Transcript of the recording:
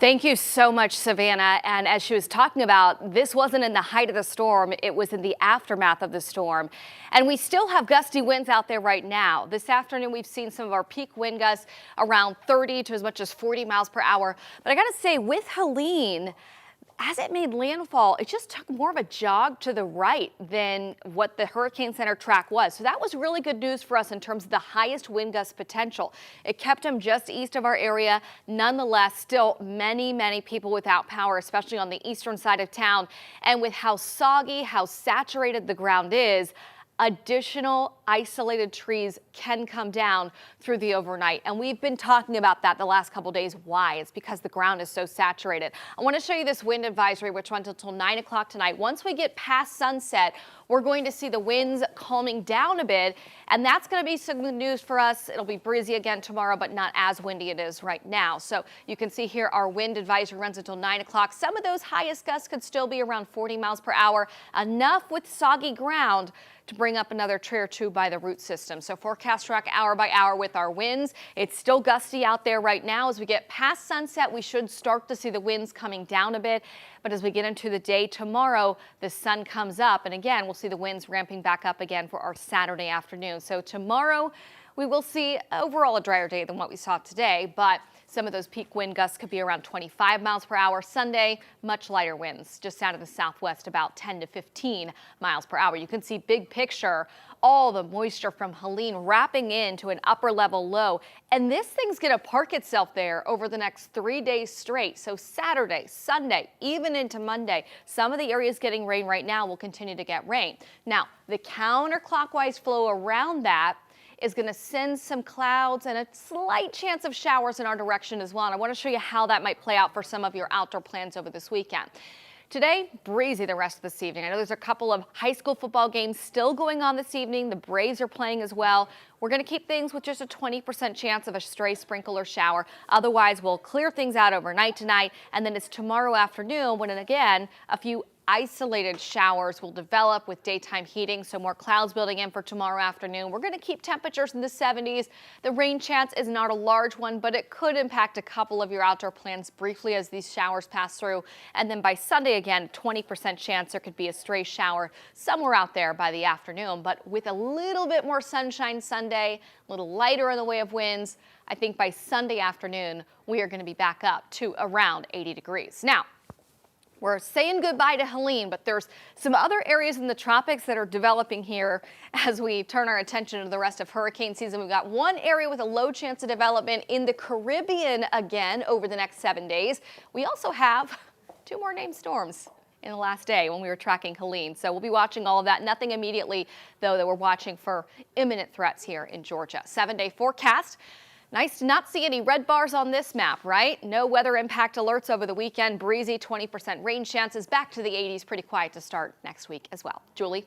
Thank you so much, Savannah. And as she was talking about, this wasn't in the height of the storm, it was in the aftermath of the storm. And we still have gusty winds out there right now. This afternoon, we've seen some of our peak wind gusts around 30 to as much as 40 miles per hour. But I got to say, with Helene, as it made landfall, it just took more of a jog to the right than what the Hurricane Center track was. So that was really good news for us in terms of the highest wind gust potential. It kept them just east of our area. Nonetheless, still many people without power, especially on the eastern side of town. And with how soggy, how saturated the ground is, additional isolated trees can come down through the overnight. And we've been talking about that the last couple days. Why? It's because the ground is so saturated. I want to show you this wind advisory, which runs until 9 o'clock tonight. Once we get past sunset, we're going to see the winds calming down a bit, and that's going to be some good news for us. It'll be breezy again tomorrow, but not as windy it is right now. So you can see here our wind advisory runs until 9 o'clock. Some of those highest gusts could still be around 40 miles per hour, enough with soggy ground to bring up another tree or two by the root system. So forecast track hour by hour with our winds. It's still gusty out there right now. As we get past sunset, we should start to see the winds coming down a bit. But as we get into the day tomorrow, the sun comes up, and again, we'll see the winds ramping back up again for our Saturday afternoon. So tomorrow, we will see overall a drier day than what we saw today, but some of those peak wind gusts could be around 25 miles per hour. Sunday, much lighter winds just out of the southwest, about 10 to 15 miles per hour. You can see big picture, all the moisture from Helene wrapping into an upper level low. And this thing's going to park itself there over the next 3 days straight. So Saturday, Sunday, even into Monday, some of the areas getting rain right now will continue to get rain. Now, the counterclockwise flow around that is going to send some clouds and a slight chance of showers in our direction as well. And I want to show you how that might play out for some of your outdoor plans over this weekend. Today, breezy the rest of this evening. I know there's a couple of high school football games still going on this evening. The Braves are playing as well. We're going to keep things with just a 20% chance of a stray sprinkle or shower. Otherwise, we'll clear things out overnight tonight. And then it's tomorrow afternoon when, again, a few isolated showers will develop with daytime heating, so more clouds building in for tomorrow afternoon. We're going to keep temperatures in the 70s. The rain chance is not a large one, but it could impact a couple of your outdoor plans briefly as these showers pass through. And then by Sunday, again, 20% chance there could be a stray shower somewhere out there by the afternoon. But with a little bit more sunshine Sunday, a little lighter in the way of winds, I think by Sunday afternoon, we are going to be back up to around 80 degrees. Now, we're saying goodbye to Helene, but there's some other areas in the tropics that are developing here as we turn our attention to the rest of hurricane season. We've got one area with a low chance of development in the Caribbean again over the next 7 days. We also have 2 more named storms in the last day when we were tracking Helene. So we'll be watching all of that. Nothing immediately, though, that we're watching for imminent threats here in Georgia. 7-day forecast. Nice to not see any red bars on this map, right? No weather impact alerts over the weekend. Breezy, 20% rain chances. Back to the 80s. Pretty quiet to start next week as well. Julie?